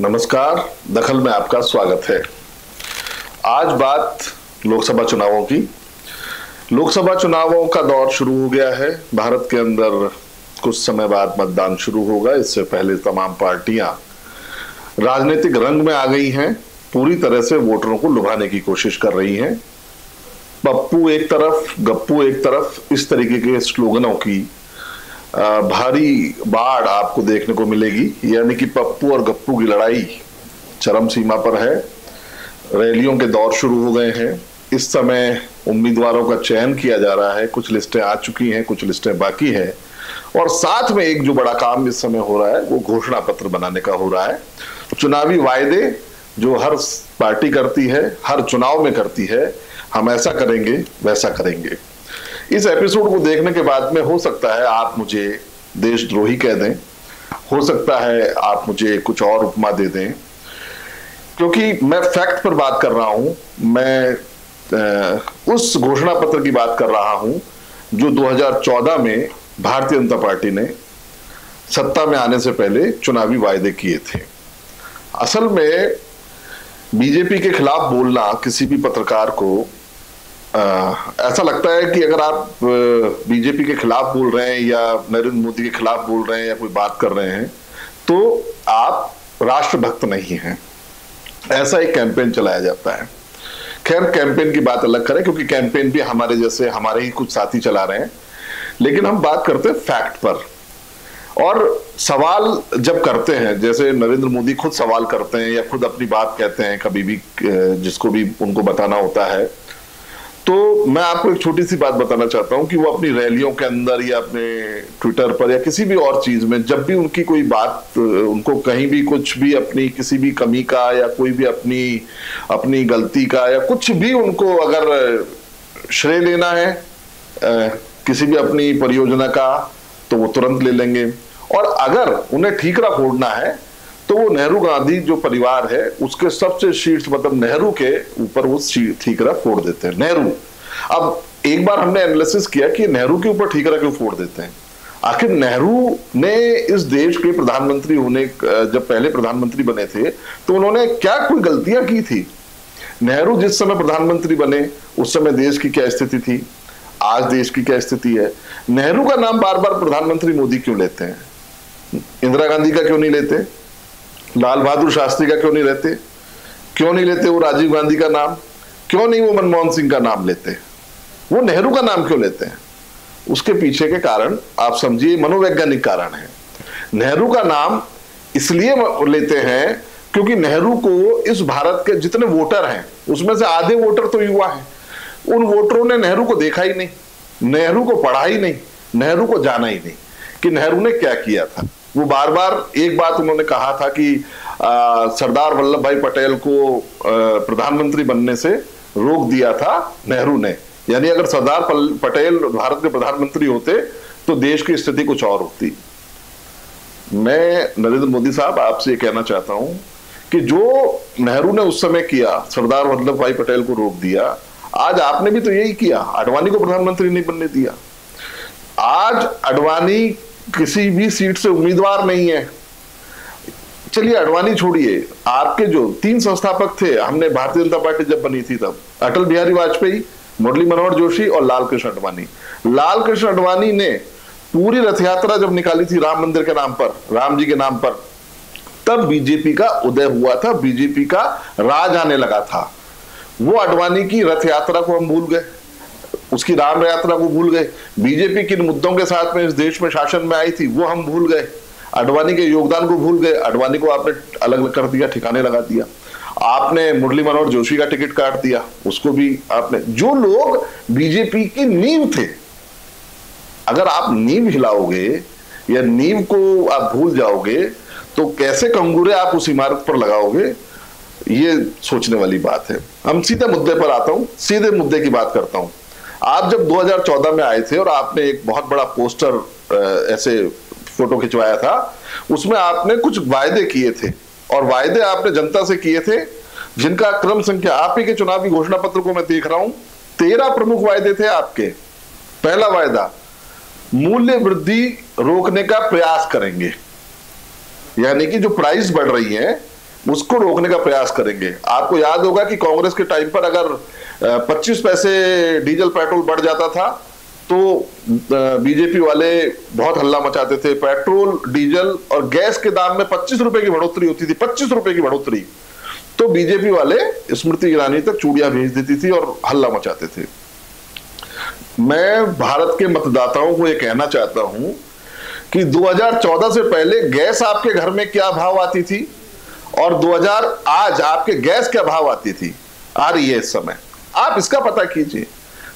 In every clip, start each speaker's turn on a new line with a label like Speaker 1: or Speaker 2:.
Speaker 1: नमस्कार, दखल में आपका स्वागत है। आज बात लोकसभा चुनावों की। लोकसभा चुनावों का दौर शुरू हो गया है। भारत के अंदर कुछ समय बाद मतदान शुरू होगा। इससे पहले तमाम पार्टियां राजनीतिक रंग में आ गई हैं, पूरी तरह से वोटरों को लुभाने की कोशिश कर रही हैं। पप्पू एक तरफ, गप्पू एक तरफ, इस तरीके के स्लोगनों की भारी बाढ़ आपको देखने को मिलेगी। यानी कि पप्पू और गप्पू की लड़ाई चरम सीमा पर है। रैलियों के दौर शुरू हो गए हैं। इस समय उम्मीदवारों का चयन किया जा रहा है। कुछ लिस्टें आ चुकी हैं, कुछ लिस्टें बाकी हैं, और साथ में एक जो बड़ा काम इस समय हो रहा है वो घोषणा पत्र बनाने का हो रहा है। चुनावी वायदे जो हर पार्टी करती है, हर चुनाव में करती है, हम ऐसा करेंगे, वैसा करेंगे। इस एपिसोड को देखने के बाद में हो सकता है आप मुझे देशद्रोही कह दें, हो सकता है आप मुझे कुछ और उपमा दे दें, क्योंकि मैं फैक्ट पर बात कर रहा हूं। मैं उस घोषणा पत्र की बात कर रहा हूं जो 2014 में भारतीय जनता पार्टी ने सत्ता में आने से पहले चुनावी वायदे किए थे। असल में बीजेपी के खिलाफ बोलना किसी भी पत्रकार को ऐसा लगता है कि अगर आप बीजेपी के खिलाफ बोल रहे हैं या नरेंद्र मोदी के खिलाफ बोल रहे हैं या कोई बात कर रहे हैं तो आप राष्ट्रभक्त नहीं हैं। ऐसा एक कैंपेन चलाया जाता है। खैर, कैंपेन की बात अलग करें, क्योंकि कैंपेन भी हमारे जैसे हमारे ही कुछ साथी चला रहे हैं, लेकिन हम बात करते हैं फैक्ट पर। और सवाल जब करते हैं, जैसे नरेंद्र मोदी खुद सवाल करते हैं या खुद अपनी बात कहते हैं कभी भी, जिसको भी उनको बताना होता है, तो मैं आपको एक छोटी सी बात बताना चाहता हूं कि वो अपनी रैलियों के अंदर या अपने ट्विटर पर या किसी भी और चीज में, जब भी उनकी कोई बात, उनको कहीं भी कुछ भी अपनी किसी भी कमी का या कोई भी अपनी गलती का या कुछ भी उनको अगर श्रेय लेना है किसी भी अपनी परियोजना का, तो वो तुरंत ले लेंगे। और अगर उन्हें ठीकरा फोड़ना है तो वो नेहरू गांधी जो परिवार है उसके सबसे शीर्ष, मतलब नेहरू के ऊपर वो ठीकरा फोड़ देते हैं। नेहरू, अब एक बार हमने एनालिसिस किया कि नेहरू के ऊपर ठीकरा क्यों फोड़ देते हैं। आखिर नेहरू ने इस देश के प्रधानमंत्री होने, जब पहले प्रधानमंत्री बने थे तो उन्होंने क्या कोई गलतियां की थी? नेहरू जिस समय प्रधानमंत्री बने उस समय देश की क्या स्थिति थी, आज देश की क्या स्थिति है? नेहरू का नाम बार बार प्रधानमंत्री मोदी क्यों लेते हैं? इंदिरा गांधी का क्यों नहीं लेते? लाल बहादुर शास्त्री का क्यों नहीं लेते? क्यों नहीं लेते वो राजीव गांधी का नाम? क्यों नहीं वो मनमोहन सिंह का नाम लेते? वो नेहरू का नाम क्यों लेते हैं? उसके पीछे के कारण आप समझिए मनोवैज्ञानिक कारण है। नेहरू का नाम इसलिए लेते हैं क्योंकि नेहरू को इस भारत के जितने वोटर हैं उसमें से आधे वोटर तो युवा हैं। उन वोटरों ने नेहरू को देखा ही नहीं, नेहरू को पढ़ा ही नहीं, नेहरू को जाना ही नहीं कि नेहरू ने क्या किया था। वो बार बार एक बात उन्होंने कहा था कि सरदार वल्लभ भाई पटेल को प्रधानमंत्री बनने से रोक दिया था नेहरू ने। यानी अगर सरदार पटेल भारत के प्रधानमंत्री होते तो देश की स्थिति कुछ और होती। मैं नरेंद्र मोदी साहब आपसे ये कहना चाहता हूं कि जो नेहरू ने उस समय किया, सरदार वल्लभ भाई पटेल को रोक दिया, आज आपने भी तो यही किया। आडवाणी को प्रधानमंत्री नहीं बनने दिया। आज आडवाणी किसी भी सीट से उम्मीदवार नहीं है। चलिए आडवाणी छोड़िए, आपके जो 3 संस्थापक थे, हमने भारतीय जनता पार्टी जब बनी थी तब अटल बिहारी वाजपेयी, मुरली मनोहर जोशी और लाल कृष्ण आडवाणी। लाल कृष्ण आडवाणी ने पूरी रथ यात्रा जब निकाली थी राम मंदिर के नाम पर, राम जी के नाम पर, तब बीजेपी का उदय हुआ था, बीजेपी का राज आने लगा था। वो आडवाणी की रथ यात्रा को हम भूल गए, उसकी राम यात्रा को भूल गए। बीजेपी किन मुद्दों के साथ में इस देश में शासन में आई थी वो हम भूल गए। आडवाणी के योगदान को भूल गए। आडवाणी को आपने अलग कर दिया, ठिकाने लगा दिया। आपने मुरली मनोहर जोशी का टिकट काट दिया, उसको भी आपने। जो लोग बीजेपी की नींव थे, अगर आप नींव हिलाओगे या नींव को आप भूल जाओगे तो कैसे कंगूरे आप उस इमारत पर लगाओगे, ये सोचने वाली बात है। हम सीधे मुद्दे पर आता हूं, सीधे मुद्दे की बात करता हूं। आप जब 2014 में आए थे और आपने एक बहुत बड़ा पोस्टर ऐसे फोटो खिंचवाया था, उसमें आपने कुछ वायदे किए थे, और वायदे आपने जनता से किए थे जिनका क्रम संख्या, आप ही के चुनावी घोषणा पत्र को मैं देख रहा हूं, 13 प्रमुख वायदे थे आपके। पहला वायदा, मूल्य वृद्धि रोकने का प्रयास करेंगे, यानी कि जो प्राइस बढ़ रही है उसको रोकने का प्रयास करेंगे। आपको याद होगा कि कांग्रेस के टाइम पर अगर 25 पैसे डीजल पेट्रोल बढ़ जाता था तो बीजेपी वाले बहुत हल्ला मचाते थे। पेट्रोल, डीजल और गैस के दाम में 25 रुपए की बढ़ोतरी होती थी, 25 रुपए की बढ़ोतरी, तो बीजेपी वाले स्मृति ईरानी तक चूड़ियां भेज देती थी और हल्ला मचाते थे। मैं भारत के मतदाताओं को यह कहना चाहता हूं कि 2014 से पहले गैस आपके घर में क्या भाव आती थी और आज आपके गैस क्या भाव आती थी, आ रही है इस समय, आप इसका पता कीजिए।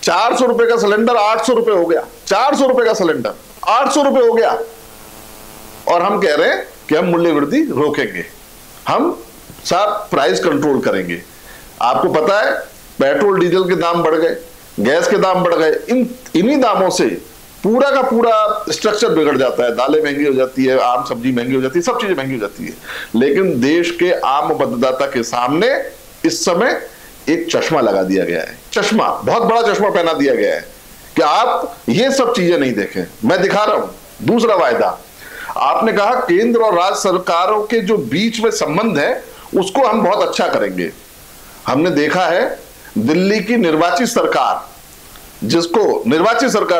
Speaker 1: 400 रुपए का सिलेंडर 800 रुपए हो गया, 400 रुपए का सिलेंडर 800 रुपए हो गया, और हम कह रहे हैं कि हम मूल्य वृद्धि रोकेंगे, हम साथ प्राइस कंट्रोल करेंगे। आपको पता है पेट्रोल डीजल के दाम बढ़ गए, गैस के दाम बढ़ गए, इन्हीं दामों से पूरा का पूरा स्ट्रक्चर बिगड़ जाता है। दालें महंगी हो जाती है, आम सब्जी महंगी हो जाती है, सब चीजें महंगी हो जाती है। लेकिन देश के आम मतदाता के सामने इस समय एक चश्मा लगा दिया गया है, चश्मा, बहुत बड़ा चश्मा पहना दिया गया है कि आप ये सब चीजें नहीं देखें। मैं दिखा रहा हूं दूसरा वायदा। आपने कहा केंद्र और राज्य सरकारों के जो बीच में संबंध है उसको हम बहुत अच्छा करेंगे। हमने देखा है दिल्ली की निर्वाचित सरकार,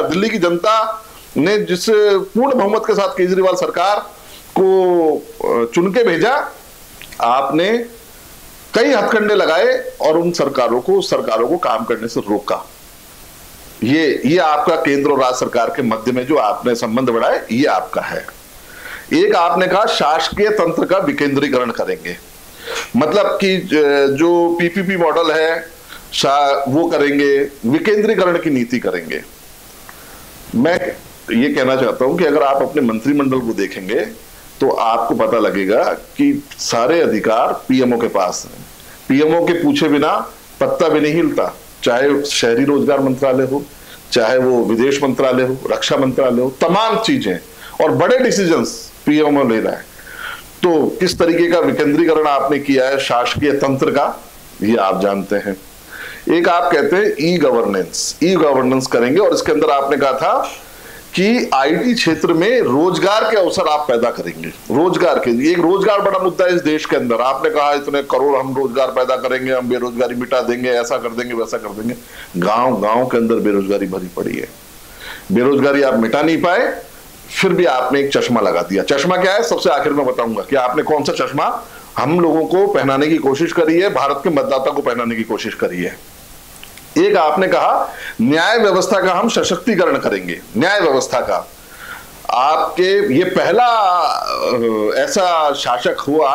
Speaker 1: दिल्ली की जनता ने जिस पूर्ण बहुमत के साथ केजरीवाल सरकार को चुन के भेजा, आपने कई हथकंडे लगाए और उन सरकारों को काम करने से रोका। ये आपका केंद्र और राज्य सरकार के मध्य में जो आपने संबंध बढ़ाए, ये आपका है। एक आपने कहा शासकीय तंत्र का विकेंद्रीकरण करेंगे, मतलब कि जो पीपीपी मॉडल है वो करेंगे, विकेंद्रीकरण की नीति करेंगे। मैं ये कहना चाहता हूं कि अगर आप अपने मंत्रिमंडल को देखेंगे तो आपको पता लगेगा कि सारे अधिकार पीएमओ के पास हैं। पीएमओ के पूछे बिना पत्ता भी नहीं हिलता, चाहे शहरी रोजगार मंत्रालय हो, चाहे वो विदेश मंत्रालय हो, रक्षा मंत्रालय हो, तमाम चीजें और बड़े डिसीजंस पीएमओ ले रहा है। तो किस तरीके का विकेंद्रीकरण आपने किया है शासकीय तंत्र का, ये आप जानते हैं। एक आप कहते हैं ई गवर्नेंस करेंगे, और इसके अंदर आपने कहा था कि आईटी क्षेत्र में रोजगार के अवसर आप पैदा करेंगे। रोजगार के लिए, एक रोजगार बड़ा मुद्दा है इस देश के अंदर। आपने कहा इतने करोड़ हम रोजगार पैदा करेंगे, हम बेरोजगारी मिटा देंगे, ऐसा कर देंगे, वैसा कर देंगे। गांव के अंदर बेरोजगारी भरी पड़ी है, बेरोजगारी आप मिटा नहीं पाए, फिर भी आपने एक चश्मा लगा दिया। चश्मा क्या है सबसे आखिर में बताऊंगा कि आपने कौन सा चश्मा हम लोगों को पहनाने की कोशिश करी है, भारत के मतदाता को पहनाने की कोशिश करी है। एक आपने कहा न्याय व्यवस्था का हम सशक्तिकरण करेंगे। न्याय व्यवस्था का आपके ये पहला ऐसा शासक हुआ,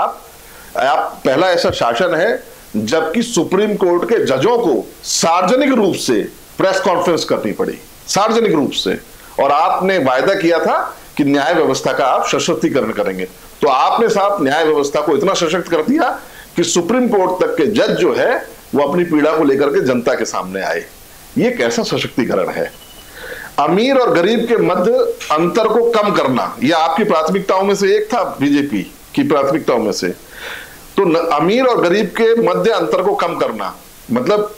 Speaker 1: आप पहला ऐसा शासन है जबकि सुप्रीम कोर्ट के जजों को सार्वजनिक रूप से प्रेस कॉन्फ्रेंस करनी पड़ी, सार्वजनिक रूप से, और आपने वायदा किया था कि न्याय व्यवस्था का आप सशक्तिकरण करेंगे। तो आपने साहब न्याय व्यवस्था को इतना सशक्त कर दिया कि सुप्रीम कोर्ट तक के जज जो है वो अपनी पीड़ा को लेकर के जनता के सामने आए। ये कैसा सशक्तिकरण है। अमीर और गरीब के मध्य अंतर को कम करना, यह आपकी प्राथमिकताओं में से एक था, बीजेपी की प्राथमिकताओं में से। तो अमीर और गरीब के मध्य अंतर को कम करना, मतलब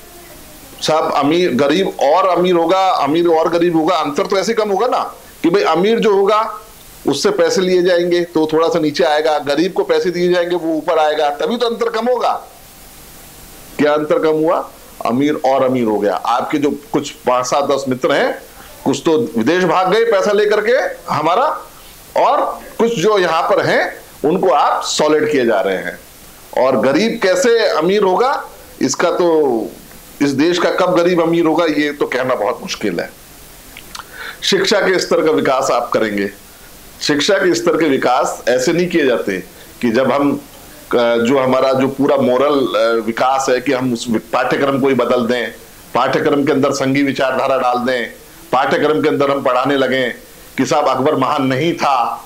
Speaker 1: साहब अमीर गरीब और अमीर होगा, अमीर और गरीब होगा, अंतर तो ऐसे कम होगा ना कि भाई अमीर जो होगा उससे पैसे लिए जाएंगे तो थोड़ा सा नीचे आएगा, गरीब को पैसे दिए जाएंगे वो ऊपर आएगा, तभी तो अंतर कम होगा। क्या अंतर कम हुआ? अमीर और अमीर हो गया। आपके जो कुछ 5, 7, 10 मित्र हैं, कुछ तो विदेश भाग गए पैसा लेकर के हमारा, और कुछ जो यहां पर हैं उनको आप सॉलिड किए जा रहे हैं। और गरीब कैसे अमीर होगा, इसका तो इस देश का कब गरीब अमीर होगा ये तो कहना बहुत मुश्किल है। शिक्षा के स्तर का विकास आप करेंगे। शिक्षा के स्तर के विकास ऐसे नहीं किए जाते कि जब हम जो हमारा जो पूरा मोरल विकास है कि हम उस पाठ्यक्रम को ही बदल दें, पाठ्यक्रम के अंदर संघी विचारधारा डाल दें, पाठ्यक्रम के अंदर हम पढ़ाने लगे कि साहब अकबर महान नहीं था,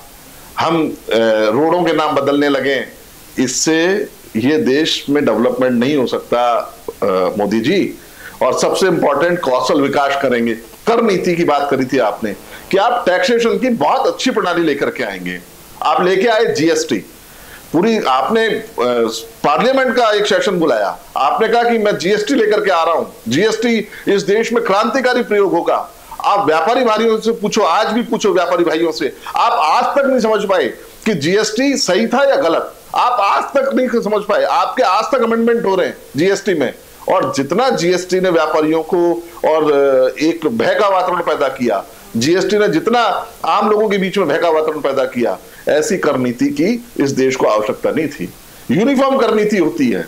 Speaker 1: हम रोडों के नाम बदलने लगे। इससे ये देश में डेवलपमेंट नहीं हो सकता मोदी जी। और सबसे इंपॉर्टेंट कौशल विकास करेंगे। कर नीति की बात करी थी आपने कि आप टैक्सेशन की बहुत अच्छी प्रणाली लेकर के आएंगे। आप लेके आए जीएसटी पूरी, आपने पार्लियामेंट का एक सेशन बुलाया, आपने कहा कि मैं जीएसटी लेकर के आ रहा हूं, जीएसटी इस देश में क्रांतिकारी प्रयोग होगा। आप व्यापारी भाइयों से पूछो, आज भी पूछो व्यापारी भाइयों से, आप आज तक नहीं समझ पाए कि जीएसटी सही था या गलत। आप आज तक नहीं समझ पाए। आपके आज तक अमेंडमेंट हो रहे हैं जीएसटी में, और जितना जीएसटी ने व्यापारियों को और एक भय का वातावरण पैदा किया, जीएसटी ने जितना आम लोगों के बीच में भय का वातावरण पैदा किया, ऐसी कर नीति की इस देश को आवश्यकता नहीं थी। यूनिफॉर्म कर नीति होती है,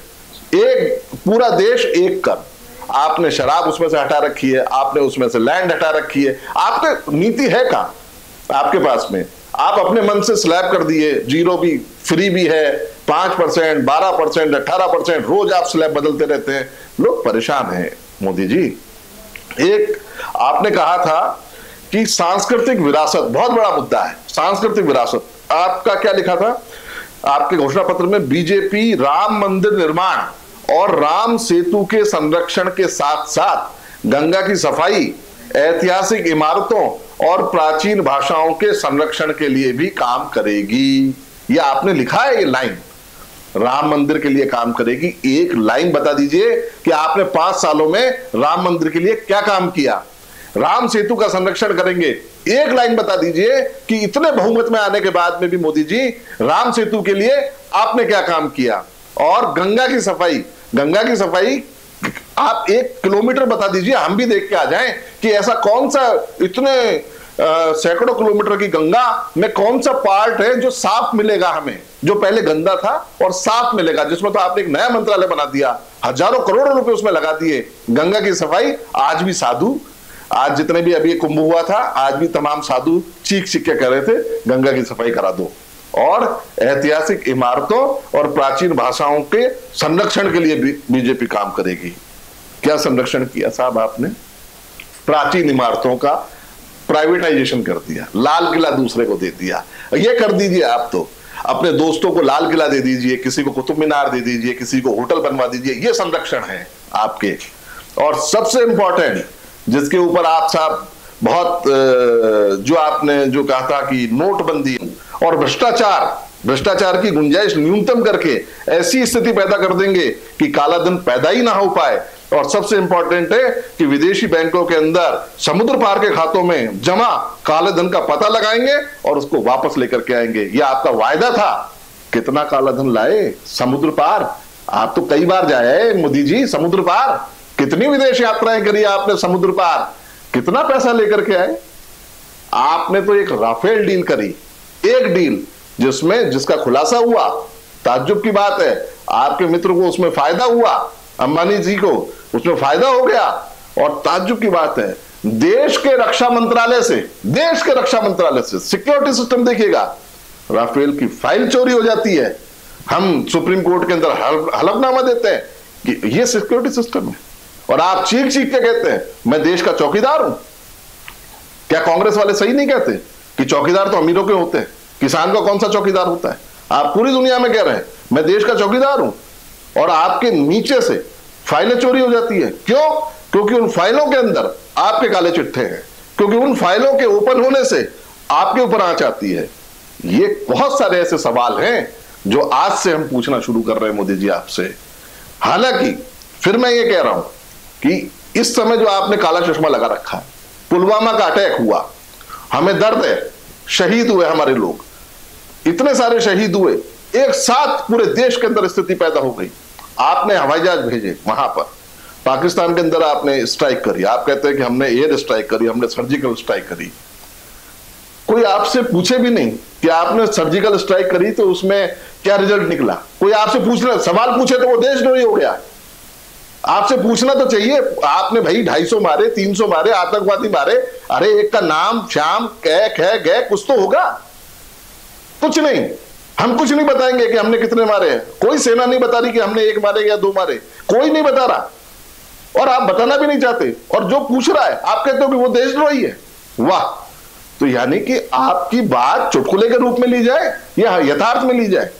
Speaker 1: एक पूरा देश एक कर। आपने शराब उसमें से हटा रखी है, आपने उसमें से लैंड हटा रखी है, आपके नीति है कहां आपके पास में? आप अपने मन से स्लैब कर दिए, जीरो भी फ्री भी है, 5%, 12%, 18%, रोज आप स्लैब बदलते रहते हैं, लोग परेशान हैं। मोदी जी, एक आपने कहा था कि सांस्कृतिक विरासत बहुत बड़ा मुद्दा है। सांस्कृतिक विरासत, आपका क्या लिखा था आपके घोषणा पत्र में? बीजेपी राम मंदिर निर्माण और राम सेतु के संरक्षण के साथ साथ गंगा की सफाई, ऐतिहासिक इमारतों और प्राचीन भाषाओं के संरक्षण के लिए भी काम करेगी। ये आपने लिखा है, ये लाइन राम मंदिर के लिए काम करेगी। एक लाइन बता दीजिए कि आपने 5 सालों में राम मंदिर के लिए क्या काम किया। राम सेतु का संरक्षण करेंगे, एक लाइन बता दीजिए कि इतने बहुमत में आने के बाद में भी मोदी जी राम सेतु के लिए आपने क्या काम किया। और गंगा की सफाई, गंगा की सफाई आप 1 किलोमीटर बता दीजिए, हम भी देख के आ जाएं कि ऐसा कौन सा इतने सैकड़ों किलोमीटर की गंगा में कौन सा पार्ट है जो साफ मिलेगा हमें, जो पहले गंदा था और साफ मिलेगा, जिसमें तो आपने एक नया मंत्रालय बना दिया, हजारों करोड़ों रुपए उसमें लगा दिए। गंगा की सफाई आज भी साधु, आज जितने भी अभी कुंभ हुआ था, आज भी तमाम साधु चीख चीख के कह रहे थे गंगा की सफाई करा दो। और ऐतिहासिक इमारतों और प्राचीन भाषाओं के संरक्षण के लिए भी बीजेपी काम करेगी। क्या संरक्षण किया साहब आपने? प्राचीन इमारतों का प्राइवेटाइजेशन कर दिया, लाल किला दूसरे को दे दिया। ये कर दीजिए, आप तो अपने दोस्तों को लाल किला दे दीजिए, किसी को कुतुब मीनार दे दीजिए, किसी को होटल बनवा दीजिए, ये संरक्षण है आपके। और सबसे इंपॉर्टेंट, जिसके ऊपर आप साहब बहुत जो आपने जो कहा था कि नोटबंदी और भ्रष्टाचार की गुंजाइश न्यूनतम करके ऐसी स्थिति पैदा कर देंगे कि काला धन पैदा ही ना हो पाए। और सबसे इंपॉर्टेंट है कि विदेशी बैंकों के अंदर समुद्र पार के खातों में जमा काले धन का पता लगाएंगे और उसको वापस लेकर के आएंगे। यह आपका वायदा था। कितना काला धन लाए समुद्र पार? आप तो कई बार जाए मोदी जी समुद्र पार, कितनी विदेश यात्राएं करी आपने समुद्र पार, कितना पैसा लेकर के आए? आपने तो एक राफेल डील करी, एक डील जिसका खुलासा हुआ, ताज्जुब की बात है, आपके मित्र को उसमें फायदा हुआ, अंबानी जी को उसमें फायदा हो गया। और ताज्जुब की बात है, देश के रक्षा मंत्रालय से सिक्योरिटी सिस्टम देखिएगा, राफेल की फाइल चोरी हो जाती है। हम सुप्रीम कोर्ट के अंदर हलफनामा देते हैं कि ये सिक्योरिटी सिस्टम है, और आप चीख चीख के कहते हैं मैं देश का चौकीदार हूं। क्या कांग्रेस वाले सही नहीं कहते कि चौकीदार तो अमीरों के होते हैं, किसान का कौन सा चौकीदार होता है? आप पूरी दुनिया में कह रहे हैं मैं देश का चौकीदार हूं, और आपके नीचे से फाइलें चोरी हो जाती है। क्यों? क्योंकि उन फाइलों के अंदर आपके काले चिट्ठे हैं, क्योंकि उन फाइलों के ओपन होने से आपके ऊपर आंच आती है। ये बहुत सारे ऐसे सवाल हैं जो आज से हम पूछना शुरू कर रहे हैं मोदी जी आपसे। हालांकि फिर मैं ये कह रहा हूं कि इस समय जो आपने काला चश्मा लगा रखा है, पुलवामा का अटैक हुआ, हमें दर्द है, शहीद हुए हमारे लोग, इतने सारे शहीद हुए, एक साथ पूरे देश के अंदर स्थिति पैदा हो गई। आपने हवाई जहाज भेजे वहां पर, पाकिस्तान के अंदर आपने स्ट्राइक करी, आप कहते हैं कि हमने एयर स्ट्राइक करी, हमने सर्जिकल स्ट्राइक करी। कोई आपसे पूछे भी नहीं कि आपने सर्जिकल स्ट्राइक करी तो उसमें क्या रिजल्ट निकला। कोई आपसे पूछना, सवाल पूछे तो वो देशद्रोही हो गया। आपसे पूछना तो चाहिए, आपने भाई 250 मारे, 300 मारे, आतंकवादी मारे, अरे एक का नाम श्याम कैक है गए, कुछ तो होगा। कुछ नहीं, हम कुछ नहीं बताएंगे कि हमने कितने मारे हैं। कोई सेना नहीं बता रही कि हमने 1 मारे या 2 मारे, कोई नहीं बता रहा, और आप बताना भी नहीं चाहते। और जो पूछ रहा है आप कहते हो कि वो देशद्रोही है। वाह! तो यानी कि आपकी बात चुटकुले के रूप में ली जाए या यथार्थ में ली जाए?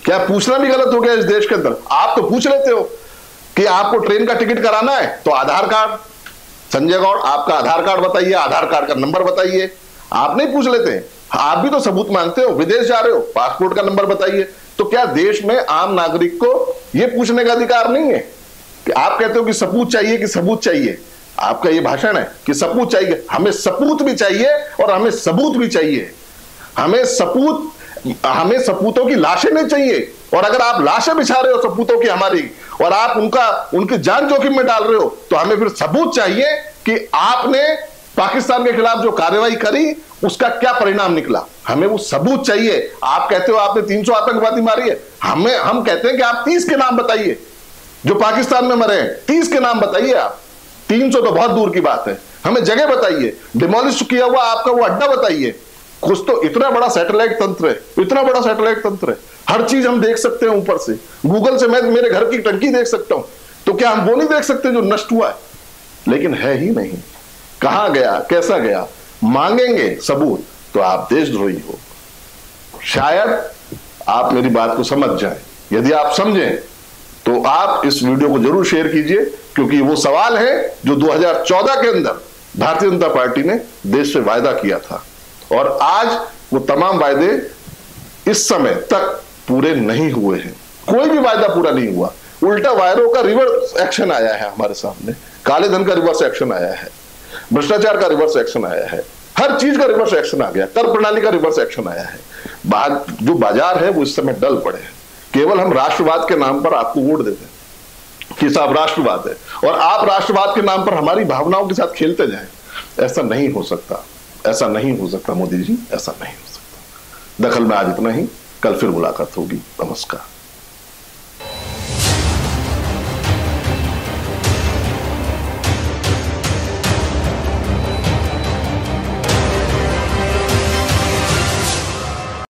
Speaker 1: क्या पूछना भी गलत हो गया इस देश के अंदर? आप तो पूछ लेते हो कि आपको ट्रेन का टिकट कराना है तो आधार कार्ड, संजय गौड़ आपका आधार कार्ड बताइए, आधार कार्ड का नंबर बताइए। आप नहीं पूछ लेते, आप भी तो सबूत मांगते हो। विदेश जा रहे हो, पासपोर्ट का नंबर बताइए। तो क्या देश में आम नागरिक को यह पूछने का अधिकार नहीं है कि आप कहते हो कि सबूत चाहिए कि सबूत चाहिए? आपका यह भाषण है कि सबूत चाहिए। हमें सपूत भी चाहिए और हमें सबूत भी चाहिए। हमें सपूत हमें सपूतों की लाशें नहीं चाहिए। और अगर आप लाशें बिछा रहे हो सपूतों की हमारी, और आप उनकी जान जोखिम में डाल रहे हो, तो हमें फिर सबूत चाहिए कि आपने पाकिस्तान के खिलाफ जो कार्रवाई करी उसका क्या परिणाम निकला। हमें वो सबूत चाहिए। आप कहते हो आपने 300 आतंकवादी मारी है, हम कहते हैं कि आप 30 के नाम बताइए जो पाकिस्तान में मरे हैं। 30 के नाम बताइए आप। 300 तो बहुत दूर की बात है। हमें जगह बताइए, डिमोलिश किया हुआ आपका वो अड्डा बताइए। कुछ तो इतना बड़ा सैटेलाइट तंत्र है, इतना बड़ा सैटेलाइट तंत्र है, हर चीज हम देख सकते हैं ऊपर से। गूगल से मैं मेरे घर की टंकी देख सकता हूं, तो क्या हम वो नहीं देख सकते जो नष्ट हुआ है? लेकिन है ही नहीं। कहां गया, कैसा गया? मांगेंगे सबूत तो आप देशद्रोही हो। शायद आप मेरी बात को समझ जाएं। यदि आप समझें तो आप इस वीडियो को जरूर शेयर कीजिए, क्योंकि वो सवाल है जो 2014 के अंदर भारतीय जनता पार्टी ने देश से वायदा किया था, और आज वो तमाम वायदे इस समय तक पूरे नहीं हुए हैं। कोई भी वायदा पूरा नहीं हुआ। उल्टा वायरों का रिवर्स एक्शन आया है हमारे सामने। काले धन का रिवर्स एक्शन आया है, भ्रष्टाचार का रिवर्स एक्शन आया है, हर चीज का रिवर्स एक्शन आ गया, कर प्रणाली का रिवर्स एक्शन आया है। जो बाजार है वो इस समय डल पड़े हैं। केवल हम राष्ट्रवाद के नाम पर आपको वोट देते हैं कि साहब राष्ट्रवाद है, और आप राष्ट्रवाद के नाम पर हमारी भावनाओं के साथ खेलते जाएं। ऐसा नहीं हो सकता, ऐसा नहीं हो सकता मोदी जी, ऐसा नहीं हो सकता। दखल में आज इतना ही, कल फिर मुलाकात होगी। नमस्कार।